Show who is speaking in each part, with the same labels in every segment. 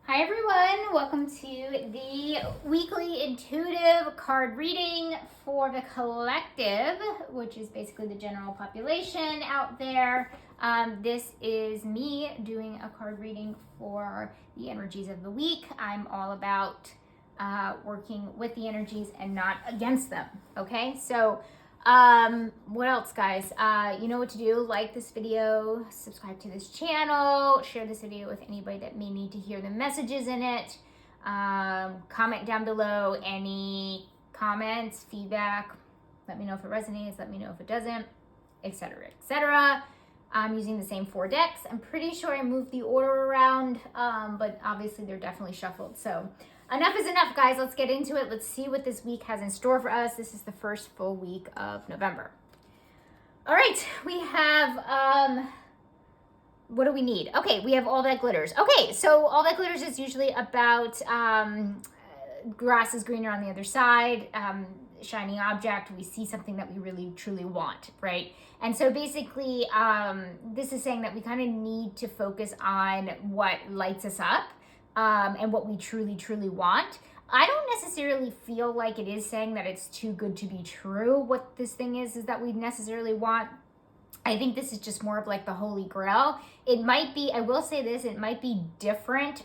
Speaker 1: Hi everyone, welcome to the weekly intuitive card reading for the collective, which is basically the general population out there. This is me doing a card reading for the energies of the week. I'm all about working with the energies and not against them, okay? So what else, guys? You know what to do. Like this video, subscribe to this channel, share this video with anybody that may need to hear the messages in it. Comment down below any comments, feedback. Let me know if it resonates, let me know if it doesn't, etc., etc. I'm using the same 4 decks. I'm pretty sure I moved the order around, but obviously they're definitely shuffled. So enough is enough, guys. Let's get into it. Let's see what this week has in store for us. This is the first full week of November. All right, we have, what do we need? Okay, we have All That Glitters. Okay, so All That Glitters is usually about grass is greener on the other side, shiny object. We see something that we really, truly want, right? And so basically, this is saying that we kind of need to focus on what lights us up. And what we truly, truly want. I don't necessarily feel like it is saying that it's too good to be true. What this thing is that we necessarily want. I think this is just more of like the holy grail. It might be, I will say this, it might be different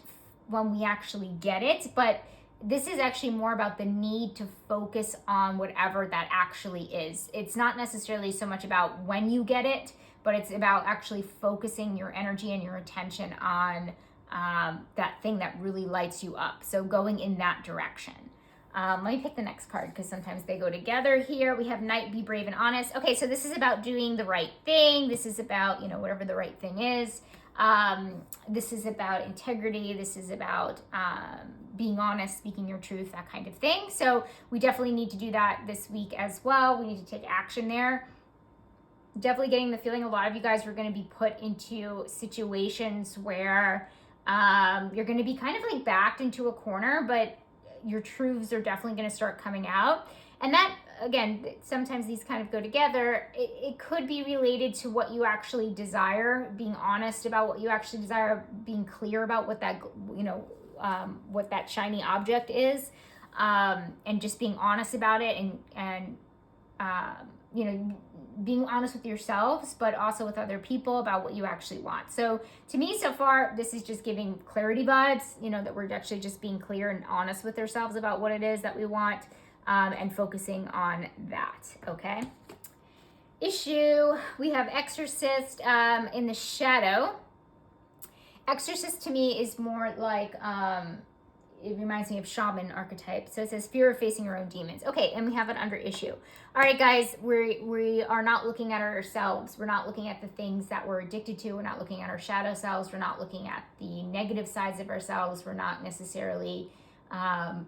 Speaker 1: when we actually get it, but this is actually more about the need to focus on whatever that actually is. It's not necessarily so much about when you get it, but it's about actually focusing your energy and your attention on that thing that really lights you up. So going in that direction. Let me pick the next card because sometimes they go together here. We have Knight, Be Brave and Honest. Okay, so this is about doing the right thing. This is about, whatever the right thing is. This is about integrity. This is about being honest, speaking your truth, that kind of thing. So we definitely need to do that this week as well. We need to take action there. Definitely getting the feeling a lot of you guys are going to be put into situations where you're going to be kind of like backed into a corner, but your truths are definitely going to start coming out. And that, again, sometimes these kind of go together. It could be related to what you actually desire, being honest about what you actually desire, being clear about what that, what that shiny object is, and just being honest about it and being honest with yourselves, but also with other people about what you actually want. So to me, so far, this is just giving clarity vibes, that we're actually just being clear and honest with ourselves about what it is that we want, and focusing on that, okay? Issue, we have Exorcist in the shadow. Exorcist to me is more like, it reminds me of shaman archetype. So it says fear of facing your own demons. Okay, and we have it under issue. All right, guys, we are not looking at ourselves. We're not looking at the things that we're addicted to. We're not looking at our shadow selves. We're not looking at the negative sides of ourselves. We're not necessarily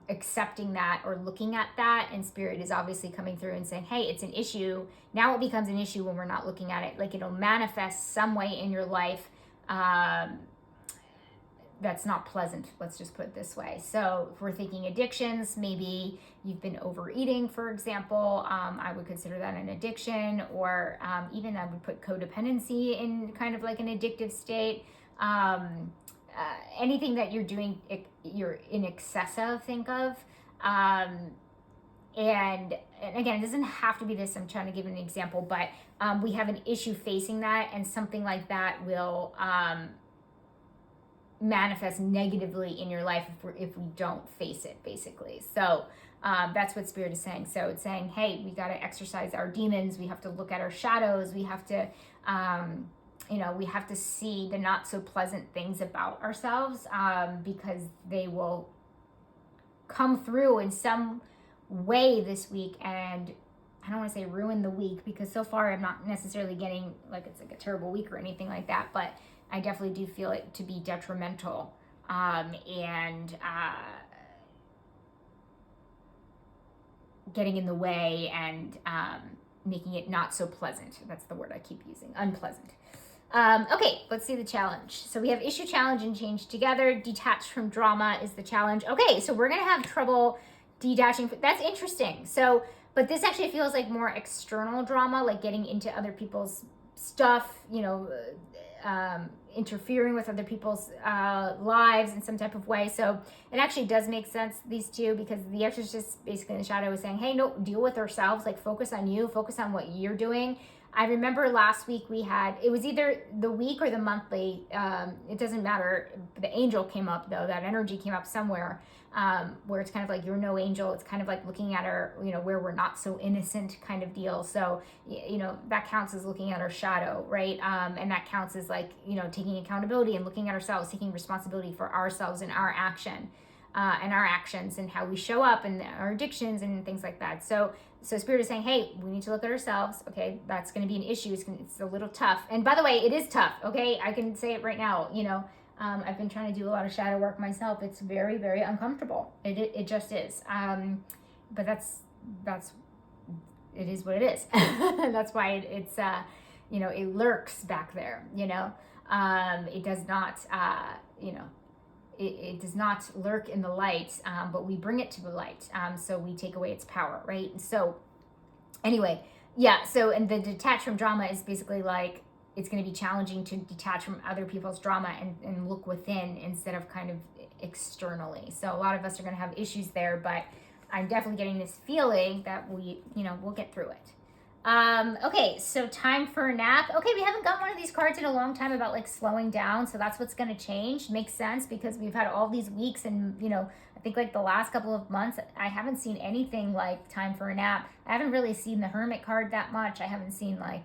Speaker 1: accepting that or looking at that. And Spirit is obviously coming through and saying, hey, it's an issue. Now it becomes an issue when we're not looking at it. Like it'll manifest some way in your life that's not pleasant, let's just put it this way. So if we're thinking addictions, maybe you've been overeating, for example. I would consider that an addiction, or even I would put codependency in kind of like an addictive state. Anything that you're doing, you're in excess of, think of. And again, it doesn't have to be this, I'm trying to give an example, but we have an issue facing that, and something like that will manifest negatively in your life if we don't face it, basically. So that's what Spirit is saying. So it's saying, hey, we got to exercise our demons. We have to look at our shadows. We have to, we have to see the not so pleasant things about ourselves, because they will come through in some way this week. And I don't want to say ruin the week, because so far I'm not necessarily getting like it's like a terrible week or anything like that, but I definitely do feel it to be detrimental, and getting in the way and making it not so pleasant. That's the word I keep using, unpleasant. Okay, let's see the challenge. So we have issue, challenge, and change together. Detached from drama is the challenge. Okay, so we're going to have trouble detaching. That's interesting. So, but this actually feels like more external drama, like getting into other people's stuff, interfering with other people's lives in some type of way. So it actually does make sense, these two, because the exorcist basically in the shadow is saying, hey, no, deal with ourselves, like focus on you, focus on what you're doing. I remember last week we had, it was either the week or the monthly, it doesn't matter. The angel came up though, that energy came up somewhere, where it's kind of like, you're no angel. It's kind of like looking at our, where we're not so innocent kind of deal. So, that counts as looking at our shadow, right? And that counts as like, taking accountability and looking at ourselves, taking responsibility for ourselves and our action. And our actions and how we show up and our addictions and things like that. So Spirit is saying, hey, we need to look at ourselves. Okay, that's going to be an issue. It's a little tough. And by the way, it is tough. Okay, I can say it right now. I've been trying to do a lot of shadow work myself. It's very, very uncomfortable. It just is. But it is what it is. That's why it's it lurks back there. It does not. It does not lurk in the light, but we bring it to the light. So we take away its power, right? So anyway, yeah. So, and the detach from drama is basically like, it's going to be challenging to detach from other people's drama and look within instead of kind of externally. So a lot of us are going to have issues there, but I'm definitely getting this feeling that we'll get through it. Okay, so time for a nap. Okay, we haven't got one of these cards in a long time about like slowing down, so that's what's going to change. Makes sense because we've had all these weeks and, I think like the last couple of months, I haven't seen anything like time for a nap. I haven't really seen the Hermit card that much. I haven't seen like,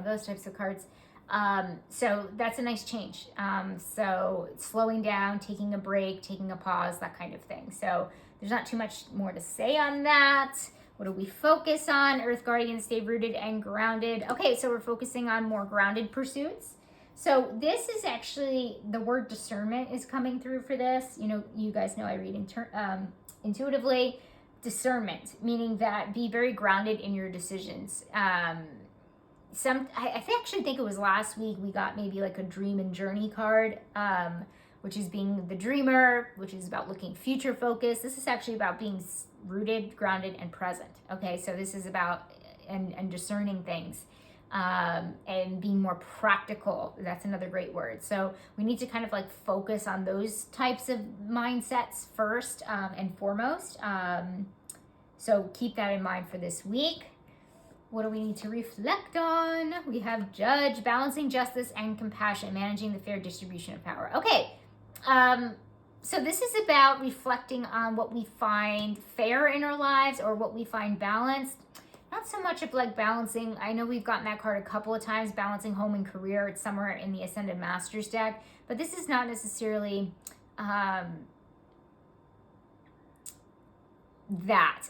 Speaker 1: those types of cards. So that's a nice change. So slowing down, taking a break, taking a pause, that kind of thing. So there's not too much more to say on that. What do we focus on? Earth Guardians, stay rooted and grounded. Okay, so we're focusing on more grounded pursuits. So this is actually, the word discernment is coming through for this. You guys know I read intuitively. Discernment, meaning that be very grounded in your decisions. I actually think it was last week we got maybe like a dream and journey card, which is being the dreamer, which is about looking future focused. This is actually about being rooted, grounded, and present. Okay, so this is about and discerning things, and being more practical. That's another great word. So we need to kind of like focus on those types of mindsets first and foremost. So keep that in mind for this week. What do we need to reflect on? We have Judge, balancing justice and compassion, managing the fair distribution of power. Okay. So this is about reflecting on what we find fair in our lives or what we find balanced. Not so much of like balancing. I know we've gotten that card a couple of times, balancing home and career. It's somewhere in the Ascended Masters deck, but this is not necessarily that.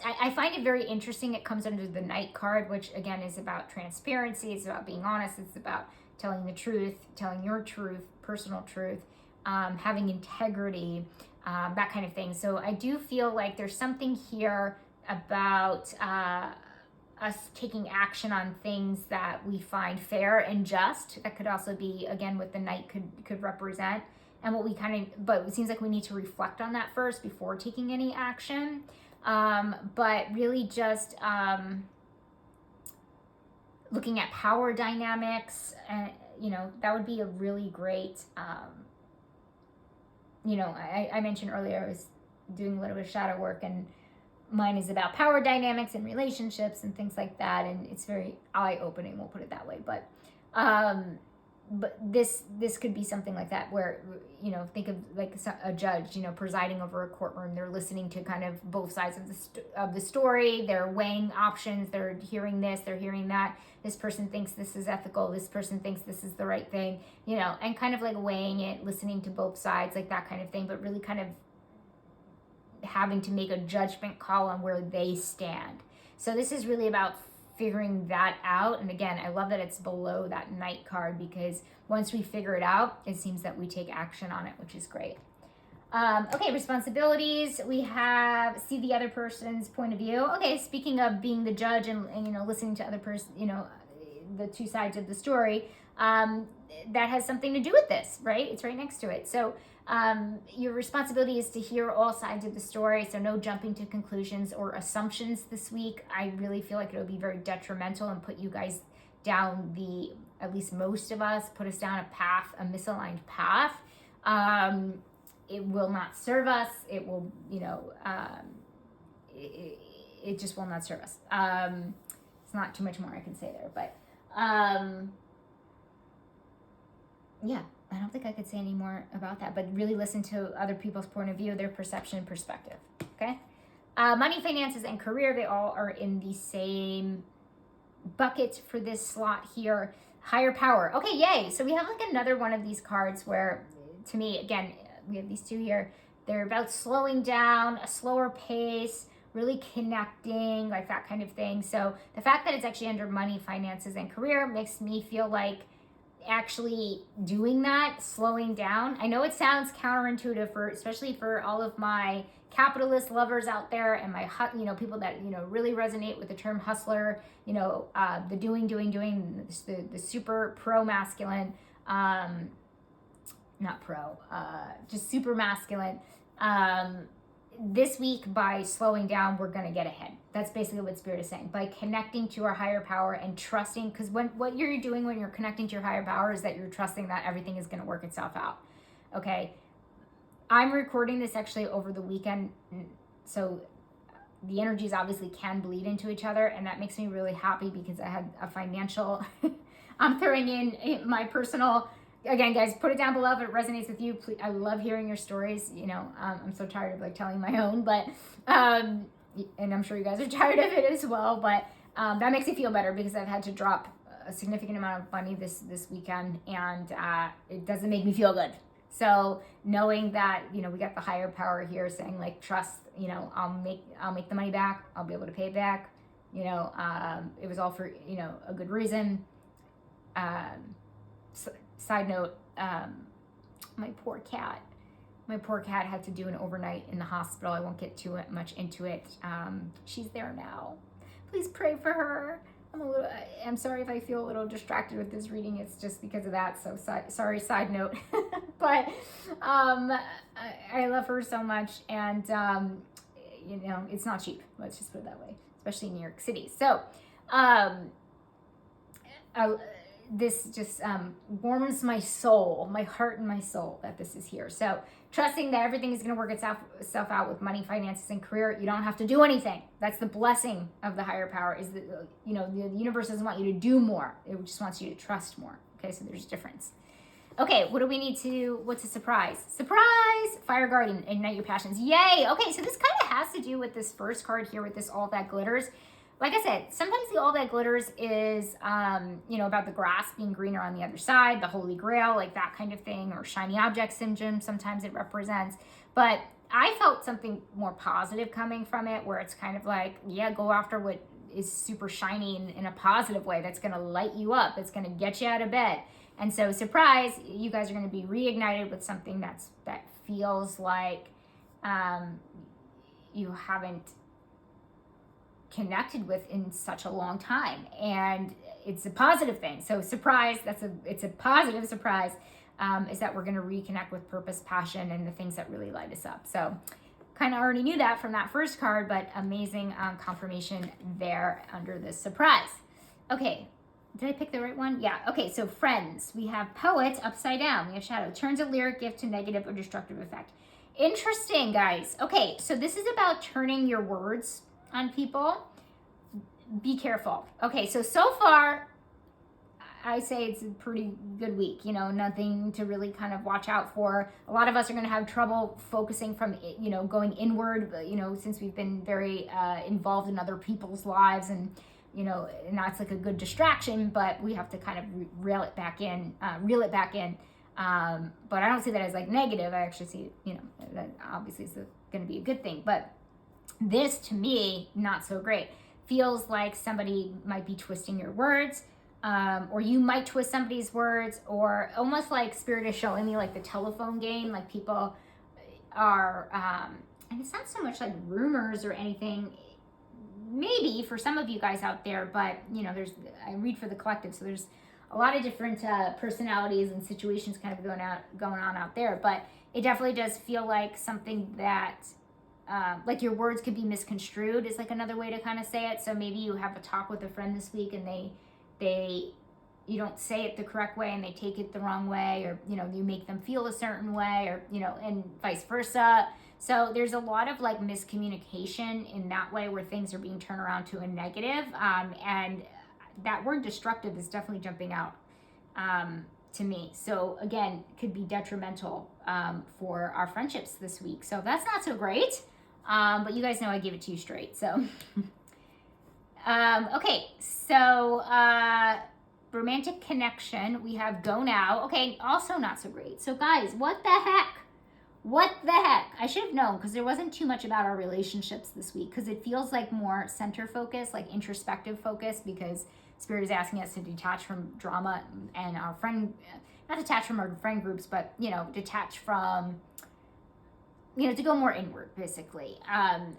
Speaker 1: I find it very interesting. It comes under the Knight card, which again is about transparency. It's about being honest. It's about telling the truth, telling your truth, personal truth. Having integrity, that kind of thing. So I do feel like there's something here about us taking action on things that we find fair and just. That could also be, again, what the Knight could represent. And what we but it seems like we need to reflect on that first before taking any action. But really just looking at power dynamics, and that would be a really great I mentioned earlier I was doing a little bit of shadow work, and mine is about power dynamics and relationships and things like that, and it's very eye-opening, we'll put it that way. But this could be something like that, where think of like a judge presiding over a courtroom. They're listening to kind of both sides of the story. They're weighing options. They're hearing this, they're hearing that. This person thinks this is ethical, this person thinks this is the right thing, and kind of like weighing it, listening to both sides, like that kind of thing, but really kind of having to make a judgment call on where they stand. So this is really about figuring that out. And again, I love that it's below that Knight card, because once we figure it out, it seems that we take action on it, which is great. Okay, responsibilities. We have see the other person's point of view. Okay, speaking of being the judge and listening to other person, the two sides of the story, that has something to do with this, right? It's right next to it. So your responsibility is to hear all sides of the story. So no jumping to conclusions or assumptions this week. I really feel like it'll be very detrimental and put you guys down the at least most of us, put us down a path, a misaligned path. It will not serve us. It will, it just will not serve us. It's not too much more I can say there, but yeah, I don't think I could say any more about that, but really listen to other people's point of view, their perception and perspective, okay? Money, finances, and career, they all are in the same bucket for this slot here. Higher power. Okay, yay. So we have like another one of these cards where, to me, again, we have these two here. They're about slowing down, a slower pace, really connecting, like that kind of thing. So the fact that it's actually under money, finances, and career makes me feel like actually doing that, slowing down. I know it sounds counterintuitive for, especially for all of my capitalist lovers out there and my, people that, really resonate with the term hustler, the doing, the super pro masculine, not pro, just super masculine. This week, by slowing down, we're going to get ahead. That's basically what Spirit is saying. By connecting to our higher power and trusting, because what you're doing when you're connecting to your higher power is that you're trusting that everything is going to work itself out. Okay? I'm recording this actually over the weekend, so the energies obviously can bleed into each other, and that makes me really happy because I had a financial, I'm throwing in my personal, again, guys, put it down below if it resonates with you. Please, I love hearing your stories. I'm so tired of like telling my own, but, and I'm sure you guys are tired of it as well, but that makes me feel better because I've had to drop a significant amount of money this weekend, and it doesn't make me feel good. So knowing that, we got the higher power here saying like, trust, I'll make the money back. I'll be able to pay it back. It was all for, a good reason. Side note, my poor cat had to do an overnight in the hospital. I won't get too much into it. She's there now. Please pray for her. I'm sorry if I feel a little distracted with this reading. It's just because of that. So sorry, side note. But I love her so much, and it's not cheap. Let's just put it that way, especially in New York City. So this just warms my soul, my heart and my soul that this is here. So trusting that everything is going to work itself out with money, finances, and career. You don't have to do anything. That's the blessing of the higher power, is that, the universe doesn't want you to do more. It just wants you to trust more. Okay, so there's a difference. Okay, what do we need to, what's a surprise? Surprise! Fire Guardian, ignite your passions. Yay! Okay, so this kind of has to do with this first card here with this All That Glitters. Like I said, sometimes the All That Glitters is, about the grass being greener on the other side, the Holy Grail, like that kind of thing, or shiny object syndrome, sometimes it represents. But I felt something more positive coming from it, where it's kind of like, yeah, go after what is super shiny in a positive way, that's going to light you up, that's going to get you out of bed. And so, surprise, you guys are going to be reignited with something that feels like you haven't connected with in such a long time, and it's a positive thing. So surprise, it's a positive surprise, is that we're going to reconnect with purpose, passion, and the things that really light us up. So kind of already knew that from that first card, but amazing confirmation there under this surprise. Okay, did I pick the right one? Yeah. Okay, so friends, we have poet upside down, we have shadow, turns a lyric gift to negative or destructive effect. Interesting, guys. Okay, so this is about turning your words on people. Be careful. Okay, so far, I say it's a pretty good week, nothing to really kind of watch out for. A lot of us are going to have trouble focusing from, going inward, since we've been very involved in other people's lives, and, and that's like a good distraction, but we have to kind of reel it back in. But I don't see that as like negative. I actually see, that obviously is going to be a good thing. But this, to me, not so great. Feels like somebody might be twisting your words, or you might twist somebody's words, or almost like Spirit is showing me like the telephone game, like people are, and it's not so much like rumors or anything, maybe for some of you guys out there, but I read for the collective, so there's a lot of different personalities and situations kind of going on out there, but it definitely does feel like something that like your words could be misconstrued is like another way to kind of say it. So maybe you have a talk with a friend this week, and they you don't say it the correct way and they take it the wrong way, or, you know, you make them feel a certain way, or, you know, and vice versa. So there's a lot of like miscommunication in that way where things are being turned around to a negative. And that word destructive is definitely jumping out to me. So again, could be detrimental for our friendships this week. So that's not so great. But you guys know I give it to you straight. So, okay. So, romantic connection, we have go now. Okay, also not so great. So guys, what the heck? What the heck? I should have known, because there wasn't too much about our relationships this week, because it feels like more center focus, like introspective focus, because Spirit is asking us to detach from drama and our friend, not detach from our friend groups, but, you know, detach from, you know, to go more inward, basically.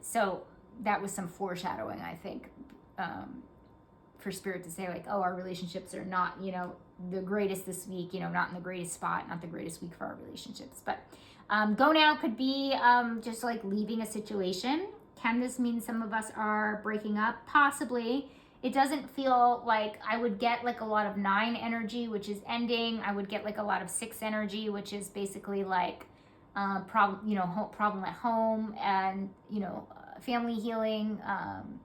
Speaker 1: So that was some foreshadowing, I think, for Spirit to say, like, oh, our relationships are not, you know, the greatest this week, you know, not in the greatest spot, not the greatest week for our relationships. But go now could be just like leaving a situation. Can this mean some of us are breaking up? Possibly. It doesn't feel like I would get like a lot of 9 energy, which is ending. I would get like a lot of 6 energy, which is basically like problem at home, and, you know, family healing,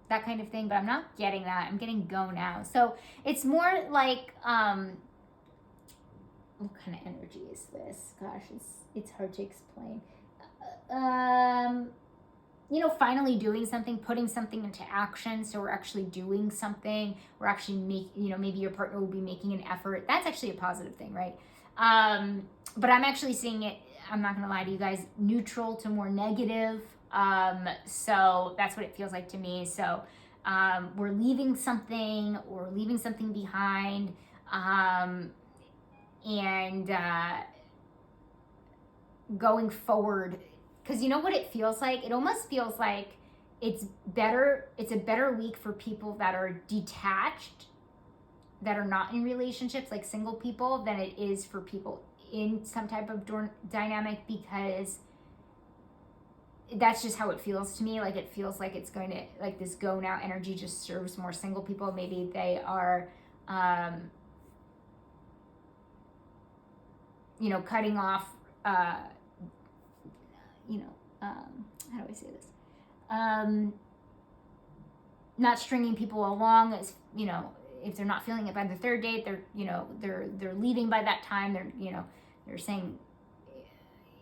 Speaker 1: that kind of thing. But I'm not getting that. I'm getting go now. So it's more like, what kind of energy is this? Gosh, it's hard to explain. You know, finally doing something, putting something into action. So we're actually doing something. We're actually you know, maybe your partner will be making an effort. That's actually a positive thing, right? But I'm actually seeing it, I'm not gonna lie to you guys, neutral to more negative. So that's what it feels like to me. So we're leaving something, or leaving something behind, and going forward. Because you know what it feels like? It almost feels like it's a better week for people that are detached, that are not in relationships, like single people, than it is for people in some type of dynamic, because that's just how it feels to me. Like, it feels like it's going to, like, this go now energy just serves more single people. Maybe they are, you know, cutting off, you know, how do I say this? Not stringing people along, as, you know, if they're not feeling it by the 3rd date, they're, you know, they're leaving by that time. They're, you know, they're saying,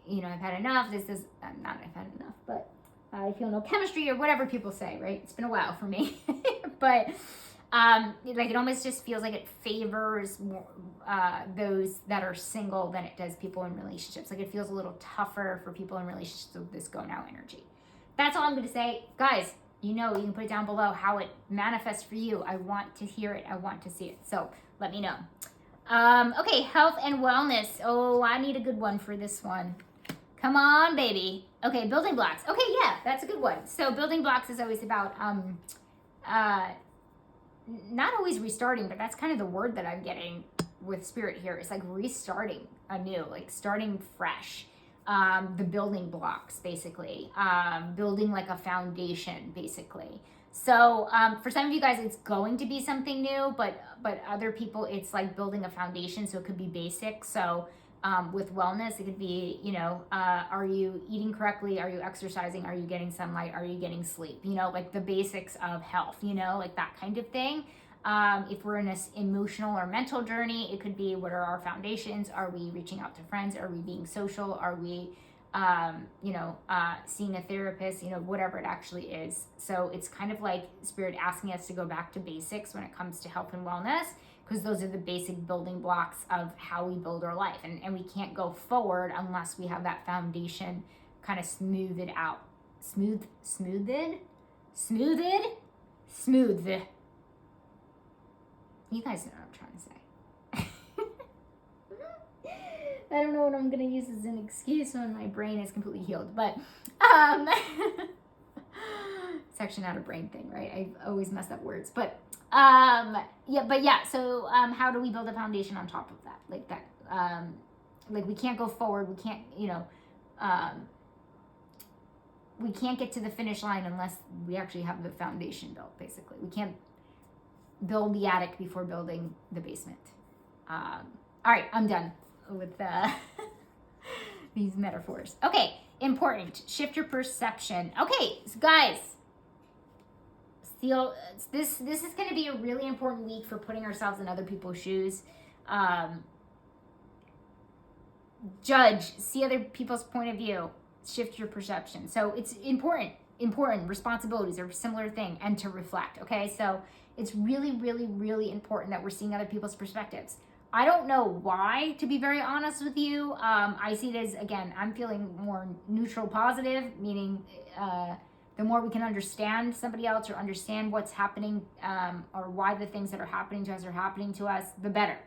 Speaker 1: you know, I've had enough. This is not I've had enough, but I feel no chemistry, or whatever people say, right? It's been a while for me, but like, it almost just feels like it favors more, those that are single than it does people in relationships. Like, it feels a little tougher for people in relationships with this go now energy. That's all I'm going to say. Guys, you know, you can put it down below how it manifests for you. I want to hear it. I want to see it. So let me know. Okay, health and wellness. Oh, I need a good one for this one. Come on, baby. Okay, building blocks. Okay, yeah, that's a good one. So building blocks is always about, not always restarting, but that's kind of the word that I'm getting with Spirit here. It's like restarting anew, like starting fresh. The building blocks, basically. Building like a foundation, basically. So for some of you guys, it's going to be something new, but other people, it's like building a foundation. So it could be basic. So with wellness, it could be, you know, are you eating correctly? Are you exercising? Are you getting sunlight? Are you getting sleep? You know, like the basics of health, you know, like that kind of thing. If we're in this emotional or mental journey, it could be, what are our foundations? Are we reaching out to friends? Are we being social? Are we, you know, seeing a therapist? You know, whatever it actually is. So it's kind of like Spirit asking us to go back to basics when it comes to health and wellness, because those are the basic building blocks of how we build our life. And we can't go forward unless we have that foundation kind of smoothed out. Smoothed? You guys know what I'm trying to say. I don't know what I'm going to use as an excuse when my brain is completely healed. But it's actually not a brain thing, right? I always mess up words. But yeah. So how do we build a foundation on top of that? Like that. Like, we can't go forward. We can't, you know, we can't get to the finish line unless we actually have the foundation built, basically. We can't build the attic before building the basement. All right, I'm done with these metaphors. Okay, important. Shift your perception. Okay, so guys, this is going to be a really important week for putting ourselves in other people's shoes. Judge, see other people's point of view, shift your perception. So it's important responsibilities are a similar thing, and to reflect. Okay, so it's really, really, really important that we're seeing other people's perspectives. I don't know why, to be very honest with you. I see it as, again, I'm feeling more neutral positive, meaning the more we can understand somebody else or understand what's happening, or why the things that are happening to us are happening to us, the better.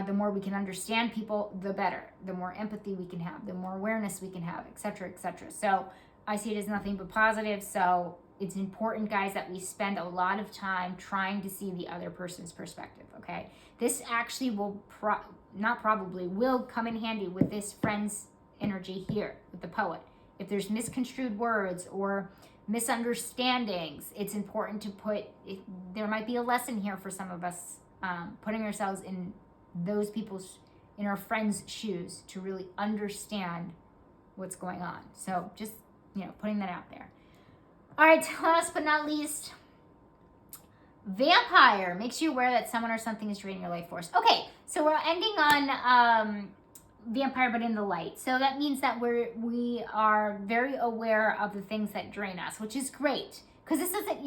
Speaker 1: The more we can understand people, the better. The more empathy we can have, the more awareness we can have, etc., etc. So I see it as nothing but positive. So it's important, guys, that we spend a lot of time trying to see the other person's perspective, okay? This actually will, will come in handy with this friend's energy here, with the poet. If there's misconstrued words or misunderstandings, it's important to there might be a lesson here for some of us, putting ourselves in in our friends' shoes to really understand what's going on. So just, putting that out there. All right, last but not least, vampire makes you aware that someone or something is draining your life force. Okay, so we're ending on vampire, but in the light. So that means that we are very aware of the things that drain us, which is great. Because this isn't,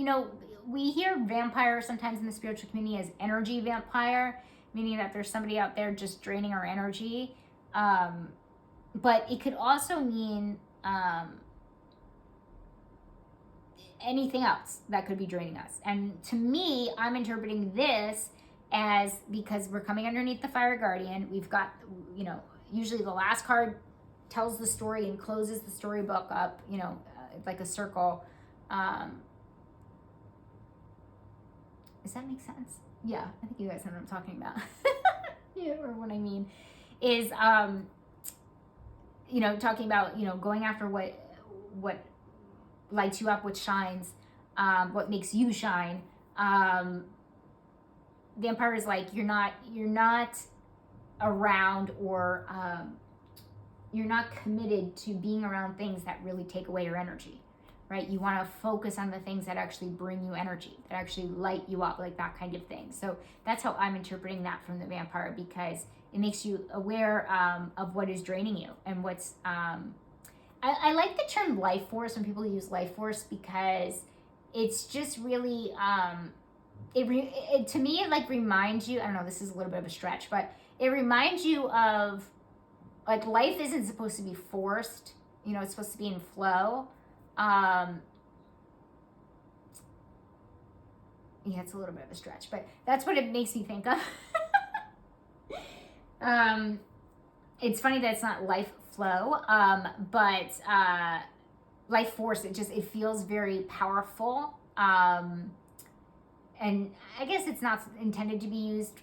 Speaker 1: we hear vampire sometimes in the spiritual community as energy vampire, meaning that there's somebody out there just draining our energy. But it could also mean anything else that could be draining us. And to me, I'm interpreting this as, because we're coming underneath the Fire Guardian, we've got, usually the last card tells the story and closes the storybook up, like a circle. Does that make sense? Yeah, I think you guys know what I'm talking about. Yeah, or what I mean is, talking about, going after what lights you up, what shines, what makes you shine. Vampire is like, you're not around, or you're not committed to being around things that really take away your energy, right? You want to focus on the things that actually bring you energy, that actually light you up, like that kind of thing. So that's how I'm interpreting that from the vampire, because it makes you aware of what is draining you and what's I like the term life force when people use life force, because it's just really to me, it like reminds you, I don't know, this is a little bit of a stretch, but it reminds you of, like, life isn't supposed to be forced, it's supposed to be in flow. Yeah, it's a little bit of a stretch, but that's what it makes me think of. It's funny that it's not life flow, but life force, it feels very powerful. And I guess it's not intended to be used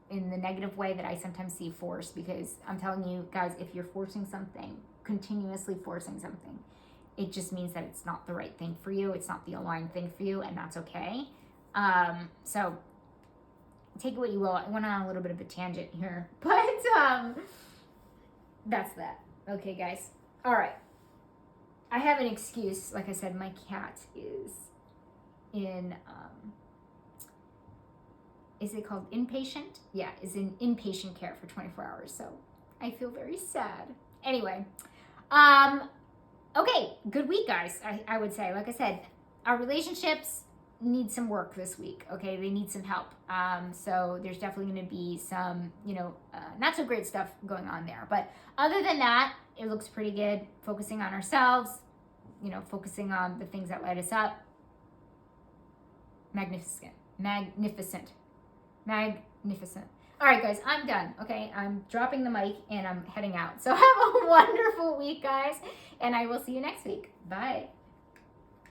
Speaker 1: in the negative way that I sometimes see force, because I'm telling you guys, if you're forcing something, continuously forcing something, it just means that it's not the right thing for you. It's not the aligned thing for you, and that's okay. So take it what you will. I went on a little bit of a tangent here, but that's that. Okay, guys. All right. I have an excuse. Like I said, my cat is in, is it called inpatient? Yeah, is in inpatient care for 24 hours. So I feel very sad. Anyway, okay, good week, guys. I would say, like I said, our relationships need some work this week. Okay, they need some help. So there's definitely going to be some, not so great stuff going on there. But other than that, it looks pretty good. Focusing on ourselves, focusing on the things that light us up. Magnificent. All right, guys, I'm done. Okay, I'm dropping the mic and I'm heading out. So have a wonderful week, guys, and I will see you next week. Bye.